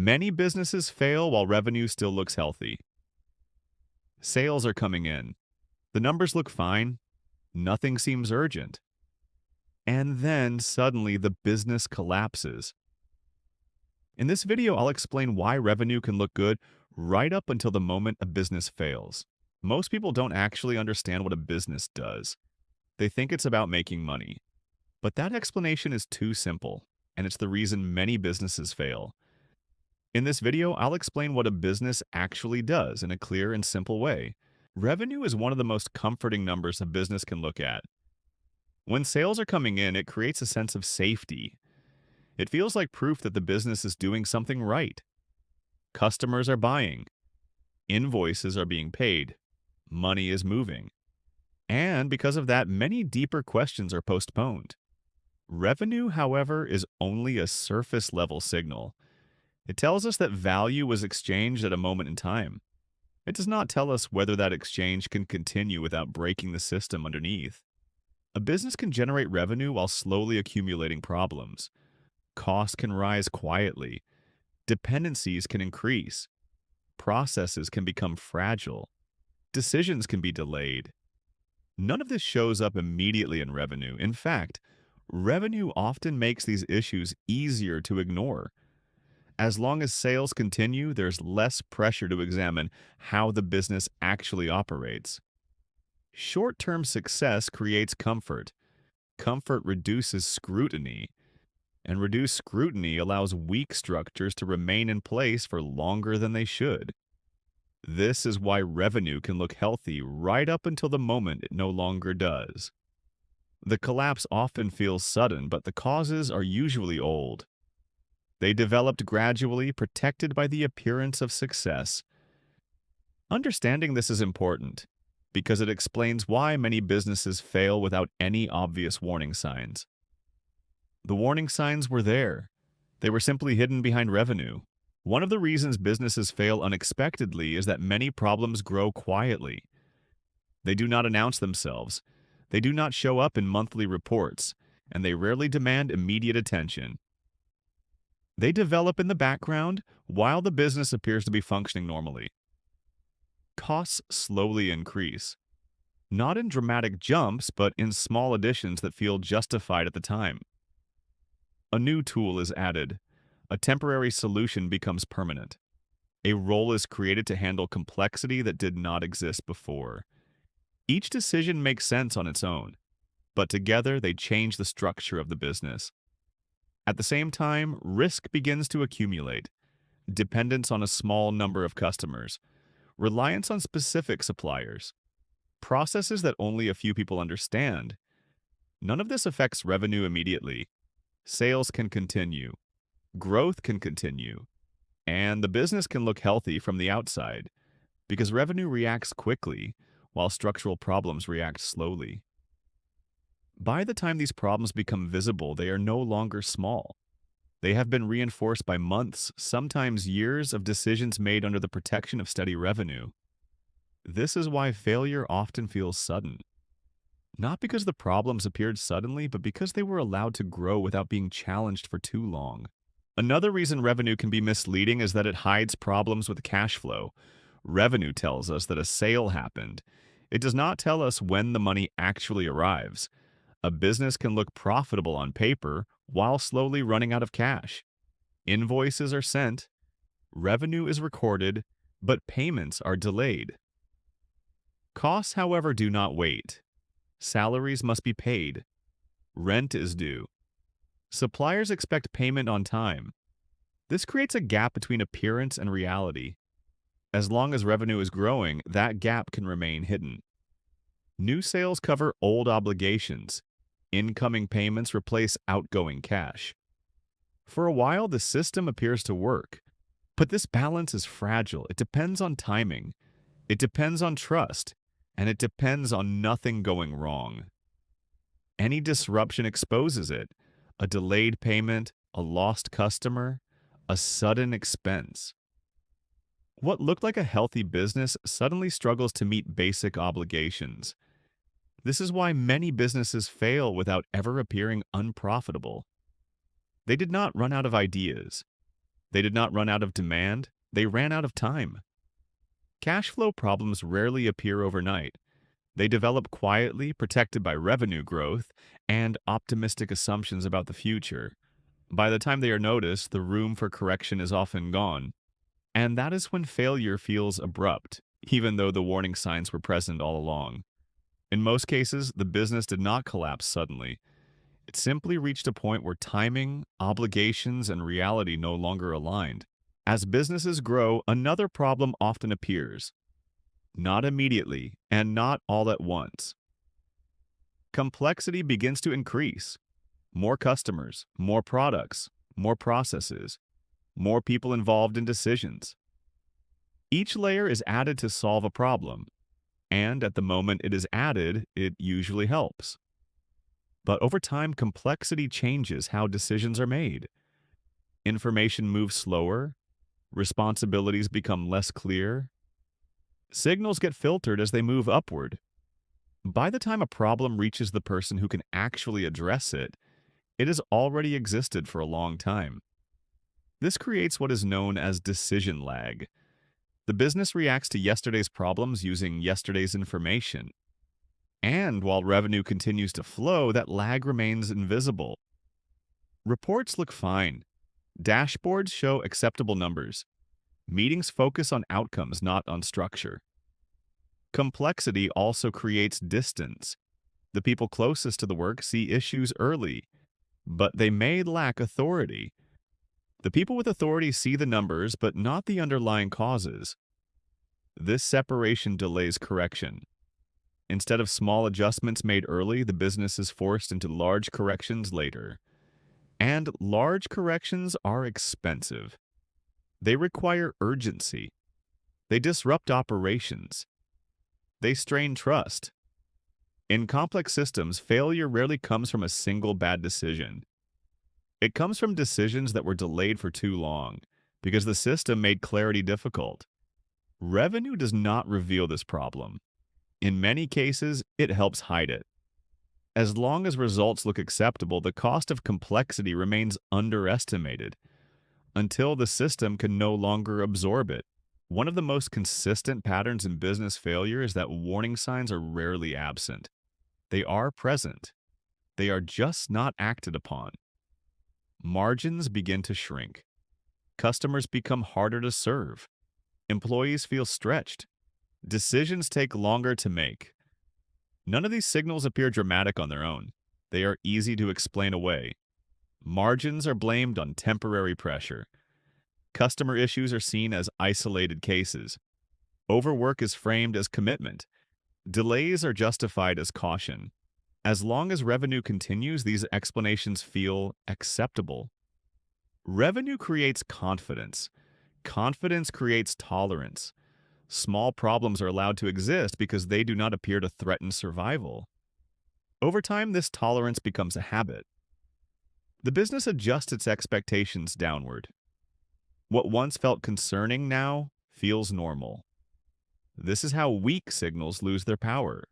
Many businesses fail while revenue still looks healthy. Sales are coming in. The numbers look fine. Nothing seems urgent. And then suddenly the business collapses. In this video, I'll explain why revenue can look good right up until the moment a business fails. Most people don't actually understand what a business does. They think it's about making money. But that explanation is too simple, and it's the reason many businesses fail. In this video, I'll explain what a business actually does in a clear and simple way. Revenue is one of the most comforting numbers a business can look at. When sales are coming in, it creates a sense of safety. It feels like proof that the business is doing something right. Customers are buying. Invoices are being paid. Money is moving. And because of that, many deeper questions are postponed. Revenue, however, is only a surface-level signal. It tells us that value was exchanged at a moment in time. It does not tell us whether that exchange can continue without breaking the system underneath. A business can generate revenue while slowly accumulating problems. Costs can rise quietly. Dependencies can increase. Processes can become fragile. Decisions can be delayed. None of this shows up immediately in revenue. In fact, revenue often makes these issues easier to ignore. As long as sales continue, there's less pressure to examine how the business actually operates. Short-term success creates comfort. Comfort reduces scrutiny, and reduced scrutiny allows weak structures to remain in place for longer than they should. This is why revenue can look healthy right up until the moment it no longer does. The collapse often feels sudden, but the causes are usually old. They developed gradually, protected by the appearance of success. Understanding this is important, because it explains why many businesses fail without any obvious warning signs. The warning signs were there. They were simply hidden behind revenue. One of the reasons businesses fail unexpectedly is that many problems grow quietly. They do not announce themselves. They do not show up in monthly reports, and they rarely demand immediate attention. They develop in the background while the business appears to be functioning normally. Costs slowly increase, not in dramatic jumps, but in small additions that feel justified at the time. A new tool is added. A temporary solution becomes permanent. A role is created to handle complexity that did not exist before. Each decision makes sense on its own, but together they change the structure of the business. At the same time, risk begins to accumulate. Dependence on a small number of customers. Reliance on specific suppliers. Processes that only a few people understand. None of this affects revenue immediately. Sales can continue. Growth can continue. And the business can look healthy from the outside, because revenue reacts quickly, while structural problems react slowly. By the time these problems become visible, they are no longer small. They have been reinforced by months, sometimes years, of decisions made under the protection of steady revenue. This is why failure often feels sudden. Not because the problems appeared suddenly, but because they were allowed to grow without being challenged for too long. Another reason revenue can be misleading is that it hides problems with cash flow. Revenue tells us that a sale happened. It does not tell us when the money actually arrives. A business can look profitable on paper while slowly running out of cash. Invoices are sent, revenue is recorded, but payments are delayed. Costs, however, do not wait. Salaries must be paid. Rent is due. Suppliers expect payment on time. This creates a gap between appearance and reality. As long as revenue is growing, that gap can remain hidden. New sales cover old obligations. Incoming payments replace outgoing cash. For a while, the system appears to work. But this balance is fragile. It depends on timing. It depends on trust. And it depends on nothing going wrong. Any disruption exposes it. A delayed payment, a lost customer, a sudden expense. What looked like a healthy business suddenly struggles to meet basic obligations. This is why many businesses fail without ever appearing unprofitable. They did not run out of ideas. They did not run out of demand, they ran out of time. Cash flow problems rarely appear overnight. They develop quietly, protected by revenue growth and optimistic assumptions about the future. By the time they are noticed, the room for correction is often gone. And that is when failure feels abrupt, even though the warning signs were present all along. In most cases, the business did not collapse suddenly. It simply reached a point where timing, obligations, and reality no longer aligned. As businesses grow, another problem often appears. Not immediately, and not all at once. Complexity begins to increase. More customers, more products, more processes, more people involved in decisions. Each layer is added to solve a problem, and at the moment it is added, it usually helps. But over time, complexity changes how decisions are made. Information moves slower, responsibilities become less clear, signals get filtered as they move upward. By the time a problem reaches the person who can actually address it, it has already existed for a long time. This creates what is known as decision lag. The business reacts to yesterday's problems using yesterday's information. And while revenue continues to flow, that lag remains invisible. Reports look fine. Dashboards show acceptable numbers. Meetings focus on outcomes, not on structure. Complexity also creates distance. The people closest to the work see issues early, but they may lack authority. The people with authority see the numbers, but not the underlying causes. This separation delays correction. Instead of small adjustments made early, the business is forced into large corrections later. And large corrections are expensive. They require urgency. They disrupt operations. They strain trust. In complex systems, failure rarely comes from a single bad decision. It comes from decisions that were delayed for too long, because the system made clarity difficult. Revenue does not reveal this problem. In many cases, it helps hide it. As long as results look acceptable, the cost of complexity remains underestimated until the system can no longer absorb it. One of the most consistent patterns in business failure is that warning signs are rarely absent. They are present. They are just not acted upon. Margins begin to shrink. Customers become harder to serve. Employees feel stretched. Decisions take longer to make. None of these signals appear dramatic on their own. They are easy to explain away. Margins are blamed on temporary pressure. Customer issues are seen as isolated cases. Overwork is framed as commitment. Delays are justified as caution. As long as revenue continues, these explanations feel acceptable. Revenue creates confidence. Confidence creates tolerance. Small problems are allowed to exist because they do not appear to threaten survival. Over time, this tolerance becomes a habit. The business adjusts its expectations downward. What once felt concerning now feels normal. This is how weak signals lose their power.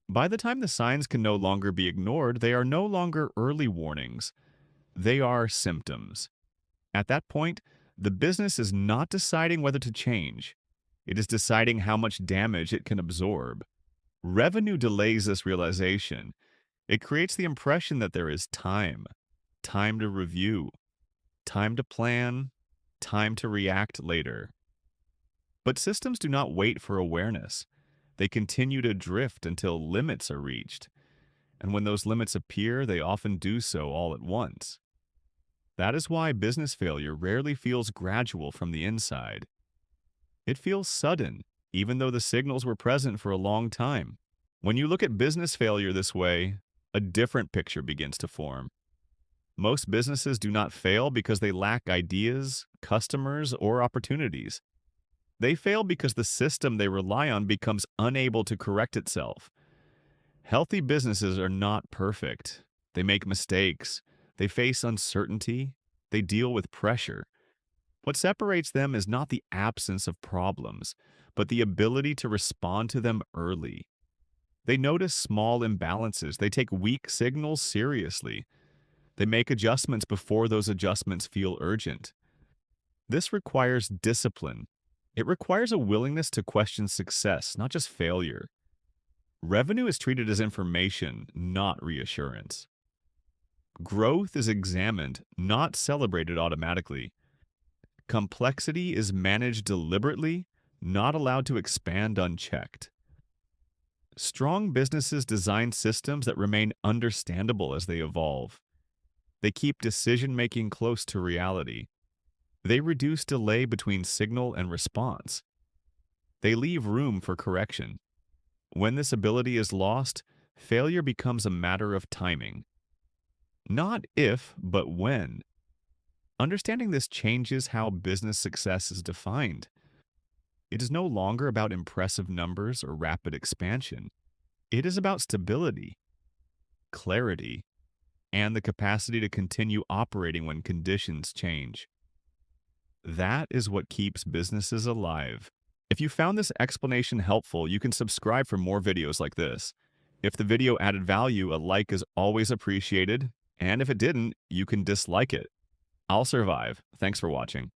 By the time the signs can no longer be ignored, they are no longer early warnings. They are symptoms. At that point, the business is not deciding whether to change. It is deciding how much damage it can absorb. Revenue delays this realization. It creates the impression that there is time to review, time to plan, time to react later. But systems do not wait for awareness. They continue to drift until limits are reached. And when those limits appear, they often do so all at once. That is why business failure rarely feels gradual from the inside. It feels sudden, even though the signals were present for a long time. When you look at business failure this way, a different picture begins to form. Most businesses do not fail because they lack ideas, customers, or opportunities. They fail because the system they rely on becomes unable to correct itself. Healthy businesses are not perfect. They make mistakes. They face uncertainty. They deal with pressure. What separates them is not the absence of problems, but the ability to respond to them early. They notice small imbalances. They take weak signals seriously. They make adjustments before those adjustments feel urgent. This requires discipline. It requires a willingness to question success, not just failure. Revenue is treated as information, not reassurance. Growth is examined, not celebrated automatically. Complexity is managed deliberately, not allowed to expand unchecked. Strong businesses design systems that remain understandable as they evolve. They keep decision-making close to reality. They reduce delay between signal and response. They leave room for correction. When this ability is lost, failure becomes a matter of timing. Not if, but when. Understanding this changes how business success is defined. It is no longer about impressive numbers or rapid expansion. It is about stability, clarity, and the capacity to continue operating when conditions change. That is what keeps businesses alive. If you found this explanation helpful, you can subscribe for more videos like this. If the video added value, a like is always appreciated, and if it didn't, you can dislike it. I'll survive. Thanks for watching.